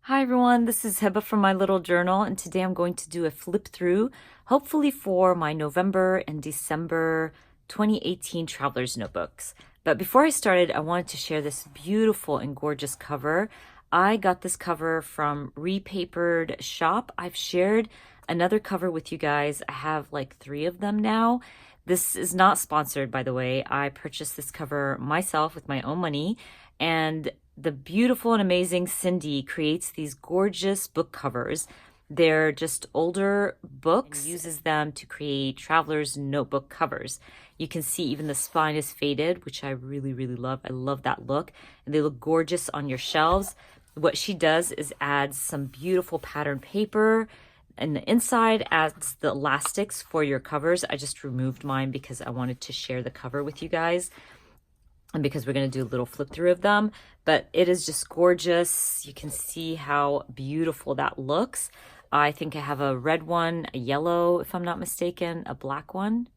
Hi everyone, this is Heba from my little journal, and today I'm going to do a flip through, hopefully for my November and December 2018 Traveler's Notebooks. But before I started, I wanted to share this beautiful and gorgeous cover. I got this cover from Repapered Shop. I've shared another cover with you guys. I have like 3 of them now. This is not sponsored, by the way. I purchased this cover myself with my own money, and the beautiful and amazing Cindy creates these gorgeous book covers. They're just older books and uses them to create traveler's notebook covers. You can see even the spine is faded, which I really, really love. I love that look. And they look gorgeous on your shelves. What she does is adds some beautiful pattern paper, and the inside adds the elastics for your covers. I just removed mine because I wanted to share the cover with you guys, and because we're going to do a little flip through of them. But it is just gorgeous. You can see how beautiful that looks. I think I have a red one, a yellow, if I'm not mistaken, a black one,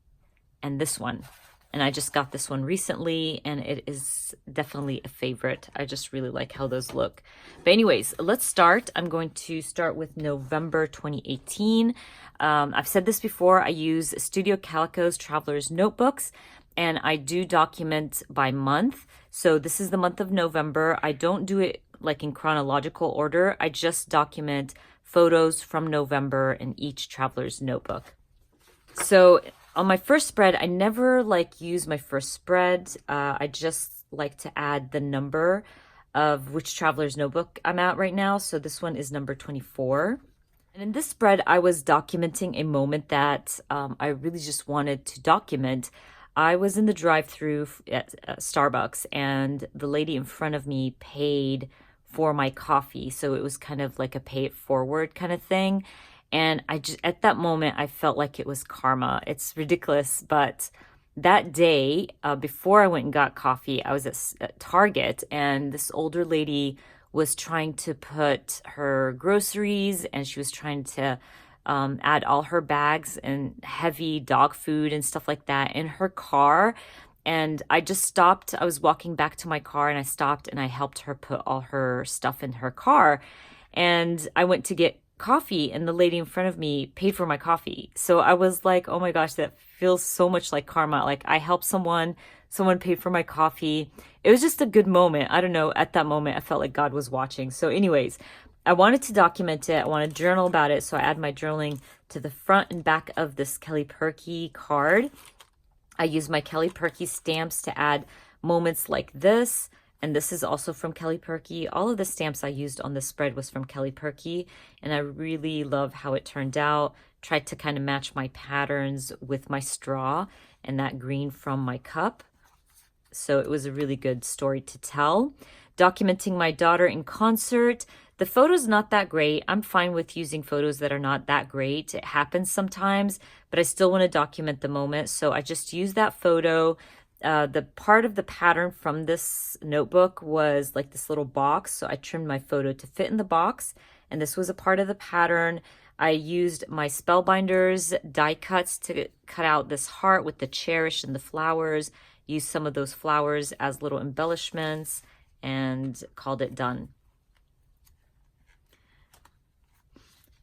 and this one. And I just got this one recently, and it is definitely a favorite. I just really like how those look. But anyways, let's start. I'm going to start with November 2018. I've said this before. I use Studio Calico's Traveler's Notebooks, and I do document by month. So this is the month of November. I don't do it like in chronological order. I just document photos from November in each traveler's notebook. So on my first spread, I never use my first spread. I just like to add the number of which traveler's notebook I'm at right now. So this one is number 24. And in this spread, I was documenting a moment that I really just wanted to document. I was in the drive-through at Starbucks, and the lady in front of me paid for my coffee. So it was kind of like a pay it forward kind of thing. And I just, at that moment, I felt like it was karma. It's ridiculous. But that day, before I went and got coffee, I was at Target, and this older lady was trying to put her groceries, and she was trying to add all her bags and heavy dog food and stuff like that in her car. And I just stopped. I was walking back to my car, and I stopped and I helped her put all her stuff in her car. And I went to get coffee, and the lady in front of me paid for my coffee. So I was like, oh my gosh, that feels so much like karma. Like I helped someone paid for my coffee. It was just a good moment. I don't know. At that moment, I felt like God was watching. So anyways, I wanted to document it. I want to journal about it. So I add my journaling to the front and back of this Kelly Perky card. I use my Kelly Perky stamps to add moments like this. And this is also from Kelly Perky. All of the stamps I used on this spread was from Kelly Perky. And I really love how it turned out. Tried to kind of match my patterns with my straw and that green from my cup. So it was a really good story to tell. Documenting my daughter in concert. The photo's not that great. I'm fine with using photos that are not that great. It happens sometimes, but I still want to document the moment. So I just use that photo. The part of the pattern from this notebook was like this little box. So I trimmed my photo to fit in the box. And this was a part of the pattern. I used my Spellbinders die cuts to cut out this heart with the cherish and the flowers. Used some of those flowers as little embellishments and called it done.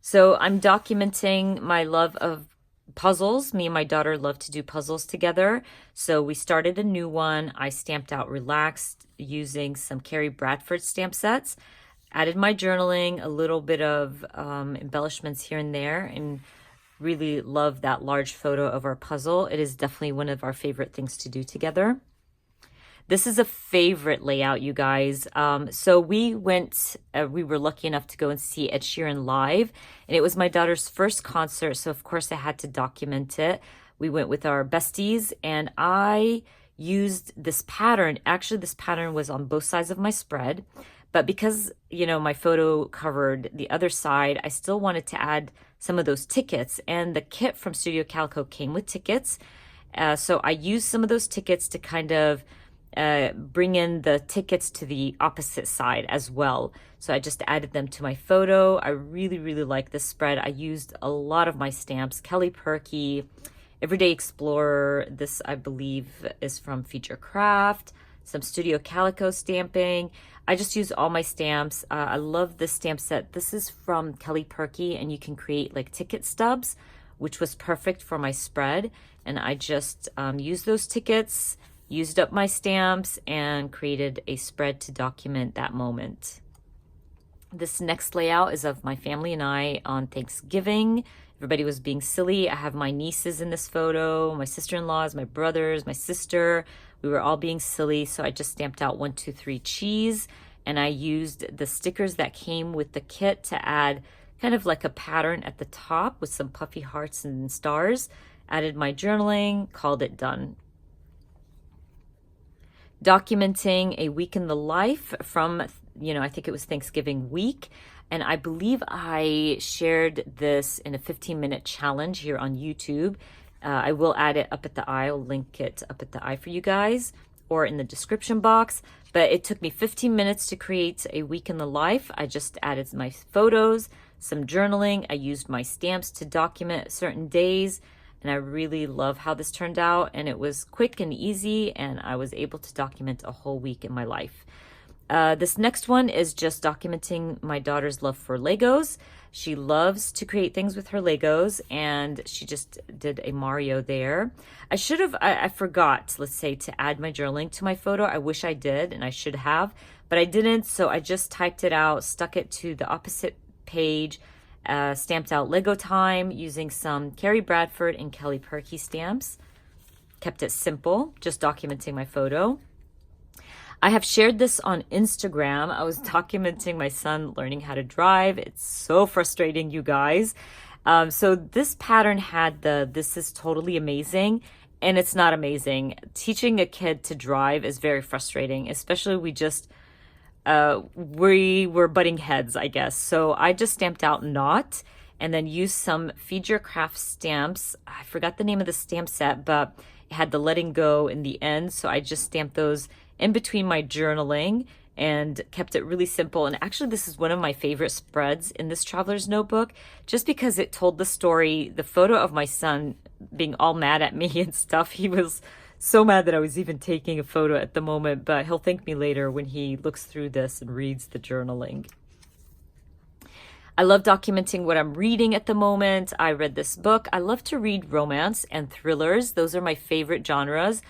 So I'm documenting my love of puzzles. Me and my daughter love to do puzzles together. So we started a new one. I stamped out relaxed using some Carrie Bradford stamp sets. Added my journaling, a little bit of embellishments here and there, and really love that large photo of our puzzle. It is definitely one of our favorite things to do together. This is a favorite layout, you guys. So we were lucky enough to go and see Ed Sheeran live, and it was my daughter's first concert, so of course I had to document it. We went with our besties, and I used this pattern. Actually, this pattern was on both sides of my spread, but because, my photo covered the other side, I still wanted to add some of those tickets, and the kit from Studio Calico came with tickets. So I used some of those tickets to kind of bring in the tickets to the opposite side as well. So I just added them to my photo. I really, really like this spread. I used a lot of my stamps. Kelly Perky, Everyday Explorer. This, I believe, is from Feature Craft. some Studio Calico stamping. I just use all my stamps. I love this stamp set. This is from Kelly Perky, and you can create like ticket stubs, which was perfect for my spread. And I just used those tickets, used up my stamps, and created a spread to document that moment. This next layout is of my family and I on Thanksgiving. Everybody was being silly. I have my nieces in this photo, my sister-in-laws, my brothers, my sister. We were all being silly, so I just stamped out 1, 2, 3 cheese, and I used the stickers that came with the kit to add kind of like a pattern at the top with some puffy hearts and stars. Added my journaling, called it done. Documenting a week in the life from, I think it was Thanksgiving week. And I believe I shared this in a 15-minute challenge here on YouTube. I will add it up at the eye. I'll link it up at the eye for you guys or in the description box. But it took me 15 minutes to create a week in the life. I just added my photos, some journaling. I used my stamps to document certain days. And I really love how this turned out. And it was quick and easy. And I was able to document a whole week in my life. This next one is just documenting my daughter's love for Legos. She loves to create things with her Legos, and she just did a Mario there. I forgot, let's say, to add my journaling to my photo. I wish I did, and I should have, but I didn't, so I just typed it out, stuck it to the opposite page, stamped out Lego time using some Carrie Bradford and Kelly Perky stamps. Kept it simple, just documenting my photo. I have shared this on Instagram. I was documenting my son learning how to drive. It's so frustrating, you guys. So this pattern had this is totally amazing, and it's not amazing. Teaching a kid to drive is very frustrating, especially we were butting heads, I guess. So I just stamped out not, and then used some Feed Your Craft stamps. I forgot the name of the stamp set, but it had the letting go in the end. So I just stamped those in between my journaling and kept it really simple. And actually, this is one of my favorite spreads in this traveler's notebook, just because it told the story, the photo of my son being all mad at me and stuff. He was so mad that I was even taking a photo at the moment, but he'll thank me later when he looks through this and reads the journaling. I love documenting what I'm reading at the moment. I read this book. I love to read romance and thrillers. Those are my favorite genres.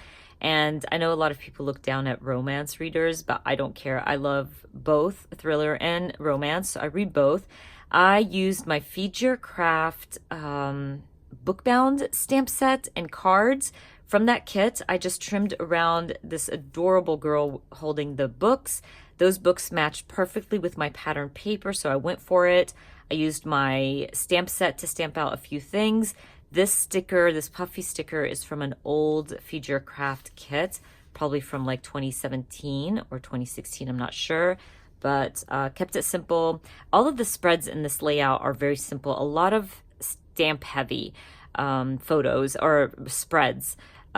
And I know a lot of people look down at romance readers, but I don't care. I love both thriller and romance, so I read both. I used my Feed Your Craft bookbound stamp set and cards from that kit. I just trimmed around this adorable girl holding the books. Those books matched perfectly with my pattern paper, so I went for it. I used my stamp set to stamp out a few things. This sticker, this puffy sticker, is from an old Feed Your Craft kit, probably from like 2017 or 2016, I'm not sure, but kept it simple. All of the spreads in this layout are very simple. A lot of stamp heavy photos or spreads.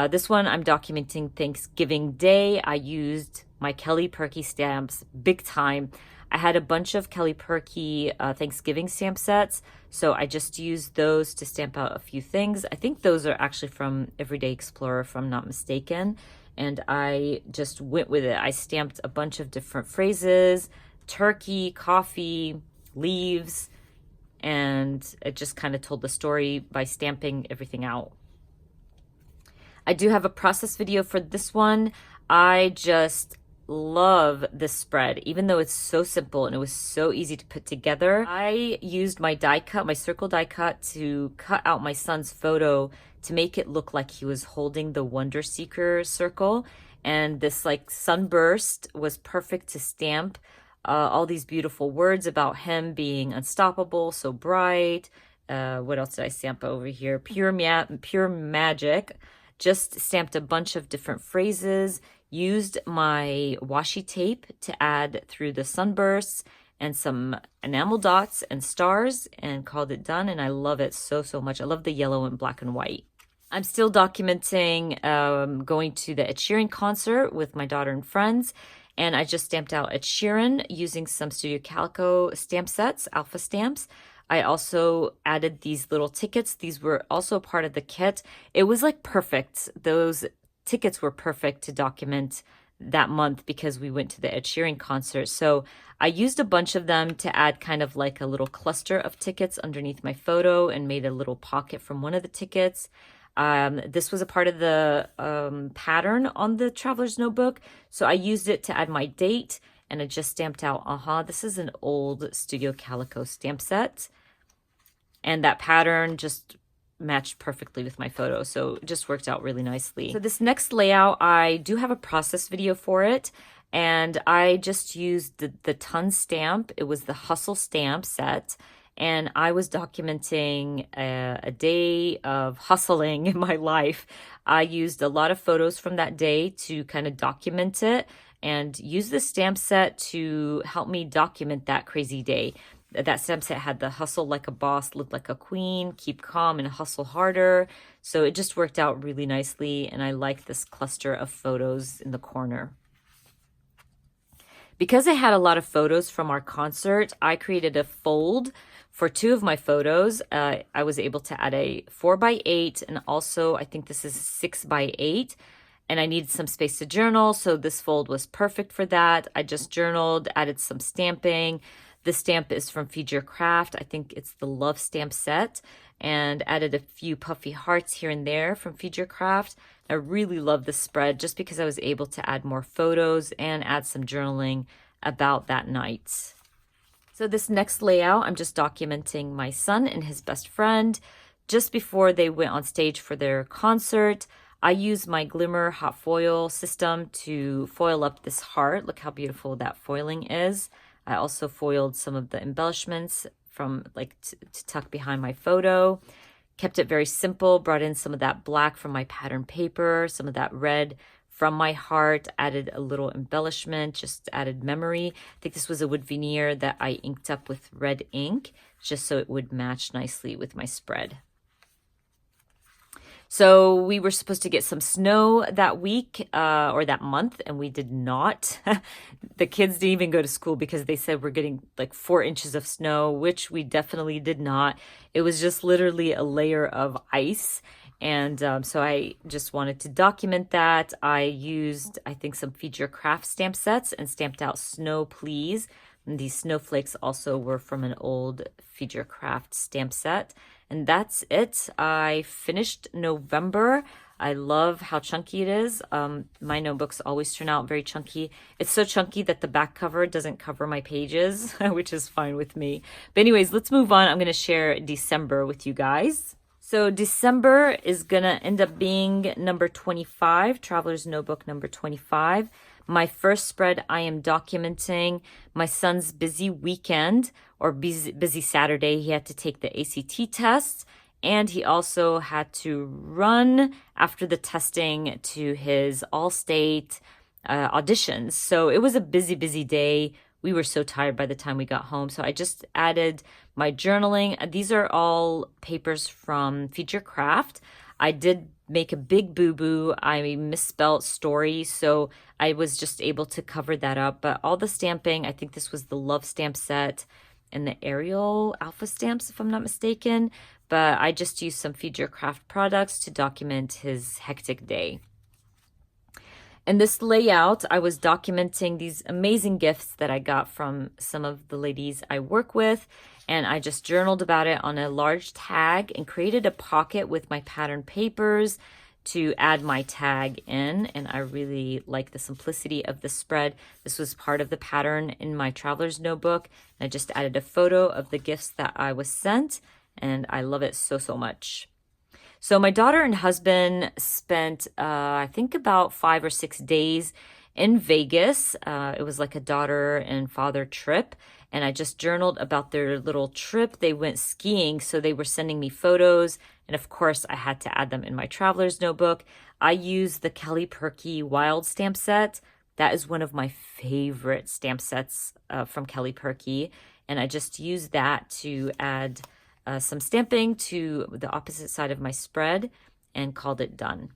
This one I'm documenting Thanksgiving Day. I used my Kelly Perky stamps big time. I had a bunch of Kelly Perky Thanksgiving stamp sets, so I just used those to stamp out a few things. I think those are actually from Everyday Explorer, if I'm not mistaken, and I just went with it. I stamped a bunch of different phrases, turkey, coffee, leaves, and it just kind of told the story by stamping everything out. I do have a process video for this one. I just love this spread, even though it's so simple and it was so easy to put together. I used my die cut, my circle die cut, to cut out my son's photo to make it look like he was holding the Wonder Seeker circle. And this like sunburst was perfect to stamp all these beautiful words about him being unstoppable, so bright. What else did I stamp over here? Pure magic. Just stamped a bunch of different phrases, used my washi tape to add through the sunbursts and some enamel dots and stars, and called it done. And I love it so much. I love the yellow and black and white. I'm still documenting going to the Ed Sheeran concert with my daughter and friends, and I just stamped out Ed Sheeran using some Studio Calico stamp sets, alpha stamps. I also added these little tickets. These were also part of the kit. It was like perfect. Those tickets were perfect to document that month because we went to the Ed Sheeran concert. So I used a bunch of them to add kind of like a little cluster of tickets underneath my photo and made a little pocket from one of the tickets. This was a part of the pattern on the Traveler's Notebook. So I used it to add my date, and I just stamped out, this is an old Studio Calico stamp set. And that pattern just matched perfectly with my photo. So it just worked out really nicely. So this next layout, I do have a process video for it. And I just used the Ton stamp. It was the Hustle stamp set. And I was documenting a day of hustling in my life. I used a lot of photos from that day to kind of document it and use the stamp set to help me document that crazy day. That stamp set had the hustle like a boss, live like a queen, keep calm and hustle harder. So it just worked out really nicely. And I like this cluster of photos in the corner. Because I had a lot of photos from our concert, I created a fold for 2 of my photos. I was able to add a 4x8 and also I think this is 6x8. And I needed some space to journal, so this fold was perfect for that. I just journaled, added some stamping. This stamp is from Feed Your Craft. I think it's the Love Stamp set, and added a few puffy hearts here and there from Feed Your Craft. I really love this spread just because I was able to add more photos and add some journaling about that night. So this next layout, I'm just documenting my son and his best friend. Just before they went on stage for their concert, I used my Glimmer hot foil system to foil up this heart. Look how beautiful that foiling is. I also foiled some of the embellishments from to tuck behind my photo. Kept it very simple, brought in some of that black from my pattern paper, some of that red from my heart, added a little embellishment, just added memory. I think this was a wood veneer that I inked up with red ink, just so it would match nicely with my spread. So we were supposed to get some snow that week or that month, and we did not. The kids didn't even go to school because they said we're getting like 4 inches of snow, which we definitely did not. It was just literally a layer of ice. And so I just wanted to document that. I used, I think, some Feed Your Craft stamp sets and stamped out Snow Please. And these snowflakes also were from an old Feed Your Craft stamp set. And that's it. I finished November. I love how chunky it is. My notebooks always turn out very chunky. It's so chunky that the back cover doesn't cover my pages, which is fine with me. But anyways, let's move on. I'm going to share December with you guys. So December is going to end up being number 25, Traveler's Notebook number 25. My first spread, I am documenting my son's busy weekend or busy Saturday. He had to take the ACT tests, and he also had to run after the testing to his all-state auditions. So it was a busy day. We were so tired by the time we got home. So I just added my journaling. These are all papers from Feed Your Craft. I did make a big boo-boo. I misspelled story, so I was just able to cover that up. But all the stamping, I think this was the Love stamp set and the Arial Alpha stamps, if I'm not mistaken. But I just used some Feed Your Craft products to document his hectic day. In this layout, I was documenting these amazing gifts that I got from some of the ladies I work with, and I just journaled about it on a large tag and created a pocket with my pattern papers to add my tag in, and I really like the simplicity of the spread. This was part of the pattern in my Traveler's Notebook, and I just added a photo of the gifts that I was sent, and I love it so much. So my daughter and husband spent, I think, about 5 or 6 days in Vegas. It was like a daughter and father trip. And I just journaled about their little trip. They went skiing, so they were sending me photos. And of course, I had to add them in my Traveler's Notebook. I used the Kelly Purkey Wild stamp set. That is one of my favorite stamp sets from Kelly Purkey. And I just used that to add some stamping to the opposite side of my spread and called it done.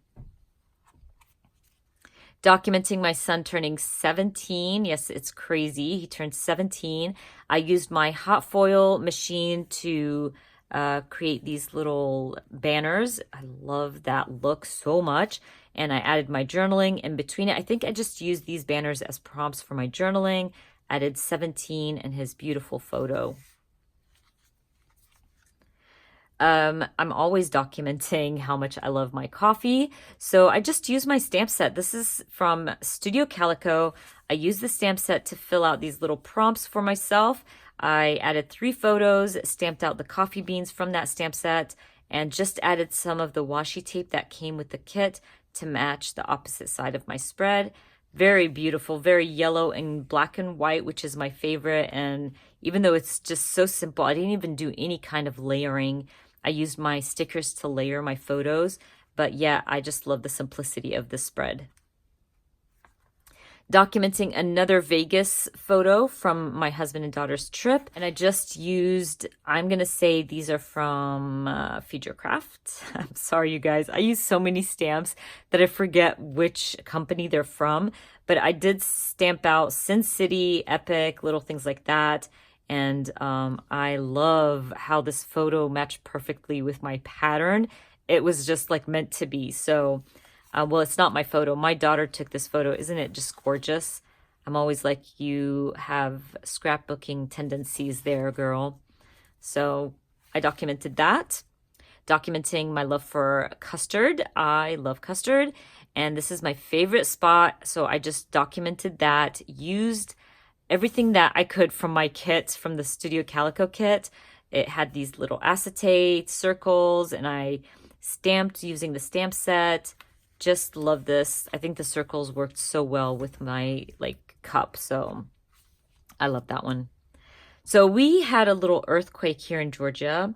Documenting my son turning 17. Yes, it's crazy. He turned 17. I used my hot foil machine to create these little banners. I love that look so much. And I added my journaling in between it. I think I just used these banners as prompts for my journaling. Added 17 and his beautiful photo. I'm always documenting how much I love my coffee. So I just use my stamp set. This is from Studio Calico. I use the stamp set to fill out these little prompts for myself. I added 3 photos, stamped out the coffee beans from that stamp set, and just added some of the washi tape that came with the kit to match the opposite side of my spread. Very beautiful, very yellow and black and white, which is my favorite. And even though it's just so simple, I didn't even do any kind of layering. I used my stickers to layer my photos, but yeah, I just love the simplicity of this spread. Documenting another Vegas photo from my husband and daughter's trip. And I just used, I'm going to say these are from Feed Your Craft. I'm sorry, you guys. I use so many stamps that I forget which company they're from. But I did stamp out Sin City, Epic, little things like that. And I love how this photo matched perfectly with my pattern. It was just like meant to be. So, well, it's not my photo. My daughter took this photo. Isn't it just gorgeous? I'm always like, you have scrapbooking tendencies there, girl. So I documented that. Documenting my love for custard. I love custard. And this is my favorite spot. So I just documented that, used everything that I could from my kit, from the Studio Calico kit. It had these little acetate circles, and I stamped using the stamp set. Just love this. I think the circles worked so well with my cup, so I love that one. So we had a little earthquake here in Georgia.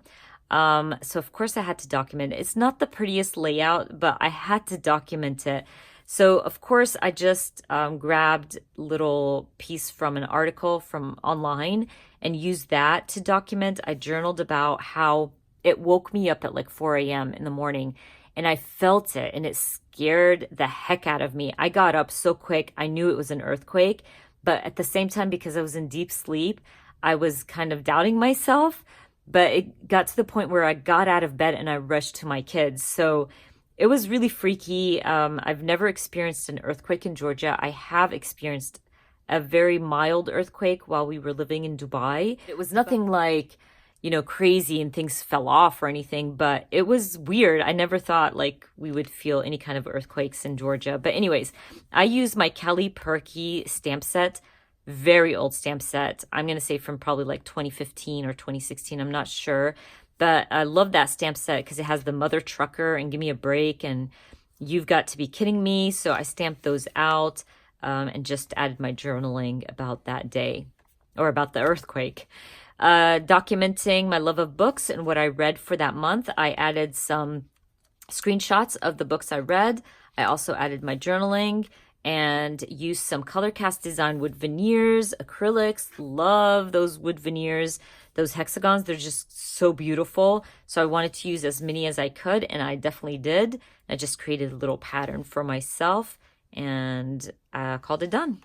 So of course I had to document it. It's not the prettiest layout, but I had to document it. So, of course, I just grabbed little piece from an article from online and used that to document. I journaled about how it woke me up at like 4 a.m. in the morning, and I felt it, and it scared the heck out of me. I got up so quick. I knew it was an earthquake, but at the same time, because I was in deep sleep, I was kind of doubting myself, but it got to the point where I got out of bed and I rushed to my kids. So it was really freaky. I've never experienced an earthquake in Georgia. I have experienced a very mild earthquake while we were living in Dubai. It was nothing like, crazy and things fell off or anything, but it was weird. I never thought we would feel any kind of earthquakes in Georgia. But anyways, I used my Kelly Perky stamp set, very old stamp set. I'm going to say from probably 2015 or 2016. I'm not sure. But I love that stamp set because it has the Mother Trucker and Give Me a Break and You've Got to Be Kidding Me. So I stamped those out and just added my journaling about that day or about the earthquake. Documenting my love of books and what I read for that month. I added some screenshots of the books I read. I also added my journaling and used some color cast design wood veneers, acrylics. Love those wood veneers. Those hexagons, they're just so beautiful. So I wanted to use as many as I could, and I definitely did. I just created a little pattern for myself and called it done.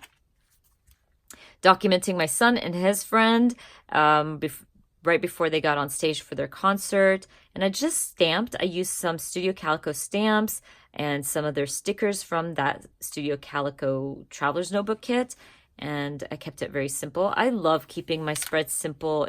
Documenting my son and his friend right before they got on stage for their concert. And I just stamped. I used some Studio Calico stamps and some of their stickers from that Studio Calico Traveler's Notebook kit. And I kept it very simple. I love keeping my spreads simple.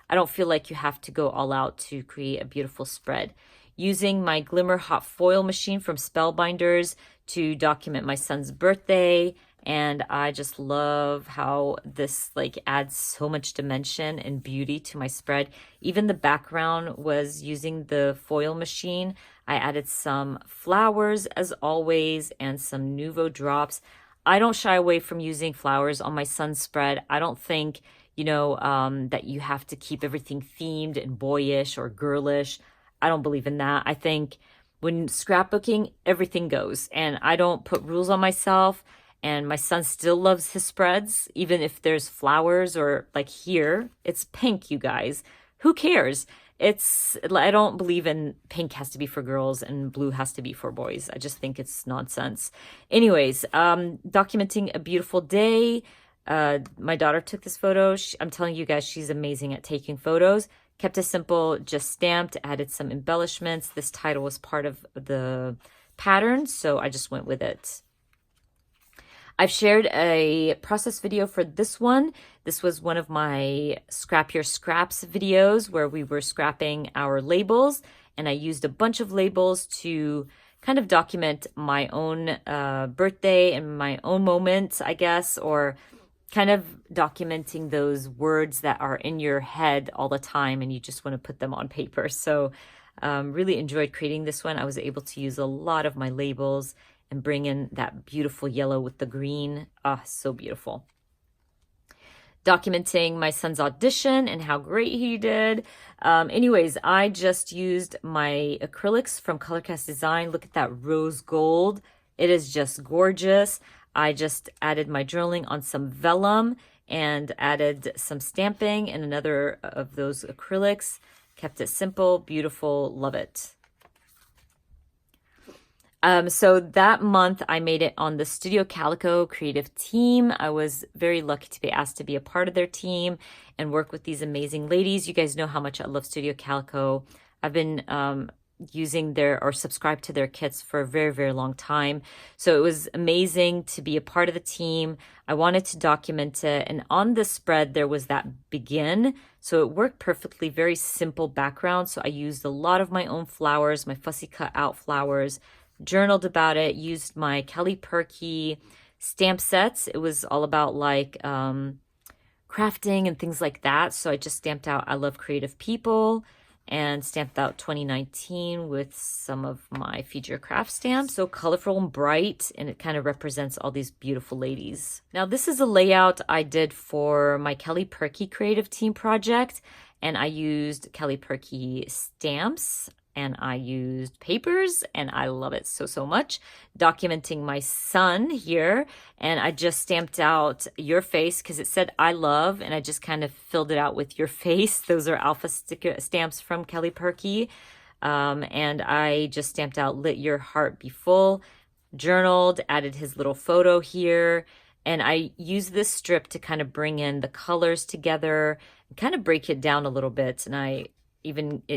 I don't feel like you have to go all out to create a beautiful spread. Using my Glimmer Hot Foil machine from Spellbinders to document my son's birthday. And I just love how this adds so much dimension and beauty to my spread. Even the background was using the foil machine. I added some flowers as always and some Nuvo drops. I don't shy away from using flowers on my son's spread. I don't think, that you have to keep everything themed and boyish or girlish. I don't believe in that. I think when scrapbooking, everything goes. And I don't put rules on myself. And my son still loves his spreads, even if there's flowers or here, it's pink, you guys. Who cares? I don't believe in pink has to be for girls and blue has to be for boys. I just think it's nonsense. Anyways, documenting a beautiful day. My daughter took this photo. I'm telling you guys, she's amazing at taking photos. Kept it simple, just stamped, added some embellishments. This title was part of the pattern, so I just went with it. I've shared a process video for this one. This was one of my Scrap Your Scraps videos where we were scrapping our labels, and I used a bunch of labels to kind of document my own birthday and my own moments, I guess, or kind of documenting those words that are in your head all the time and you just want to put them on paper. So really enjoyed creating this one. I was able to use a lot of my labels and bring in that beautiful yellow with the green. Ah, so beautiful. Documenting my son's audition and how great he did. Anyways, I just used my acrylics from Colorcast Design. Look at that rose gold. It is just gorgeous. I just added my journaling on some vellum and added some stamping and another of those acrylics. Kept it simple, beautiful, love it. So that month I made it on the Studio Calico creative team. I was very lucky to be asked to be a part of their team and work with these amazing ladies. You guys know how much I love Studio Calico. I've been using their or subscribed to their kits for a very, very long time. So it was amazing to be a part of the team. I wanted to document it. And on the spread, there was that begin. So it worked perfectly, very simple background. So I used a lot of my own flowers, my fussy cut out flowers, journaled about it, used my Kelly Perky stamp sets. It was all about like crafting and things like that. So I just stamped out I Love Creative People and stamped out 2019 with some of my Feed Your Craft stamps. So colorful and bright, and it kind of represents all these beautiful ladies. Now this is a layout I did for my Kelly Perky creative team project, and I used Kelly Perky stamps and I used papers, and I love it so, so much. Documenting my son here, and I just stamped out your face because it said I love, and I just kind of filled it out with your face. Those are alpha sticker stamps from Kelly Perky. And I just stamped out Let Your Heart Be Full, journaled, added his little photo here, and I used this strip to kind of bring in the colors together and kind of break it down a little bit, and it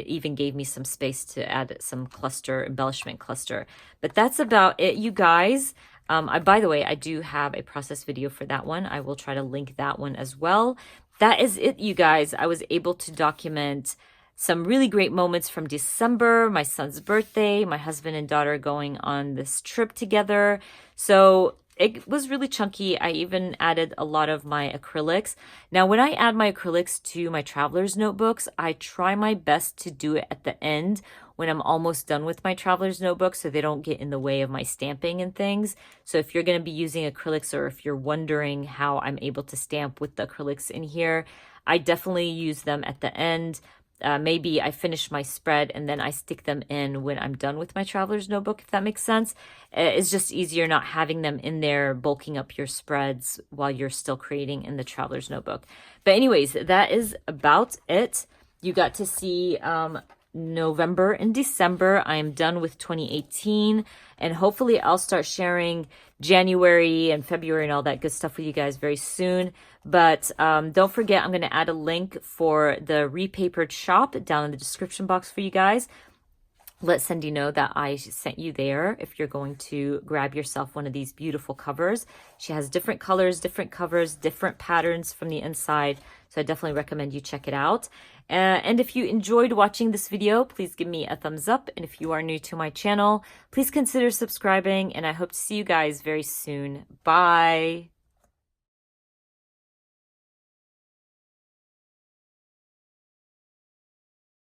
even gave me some space to add some embellishment cluster. But that's about it, you guys. By the way, I do have a process video for that one. I will try to link that one as well. That is it, you guys. I was able to document some really great moments from December, my son's birthday, my husband and daughter going on this trip together. So it was really chunky. I even added a lot of my acrylics. Now, when I add my acrylics to my traveler's notebooks, I try my best to do it at the end when I'm almost done with my traveler's notebook so they don't get in the way of my stamping and things. So if you're going to be using acrylics, or if you're wondering how I'm able to stamp with the acrylics in here, I definitely use them at the end. Maybe I finish my spread and then I stick them in when I'm done with my traveler's notebook, if that makes sense. It's just easier not having them in there bulking up your spreads while you're still creating in the traveler's notebook. But anyways, that is about it. You got to see November and December. I am done with 2018, and hopefully I'll start sharing January and February and all that good stuff with you guys very soon. But don't forget, I'm going to add a link for the repapered shop down in the description box for you guys. Let Cindy know that I sent you there if you're going to grab yourself one of these beautiful covers. She has different colors, different covers, different patterns from the inside. So I definitely recommend you check it out. And if you enjoyed watching this video, please give me a thumbs up. And if you are new to my channel, please consider subscribing. And I hope to see you guys very soon. Bye.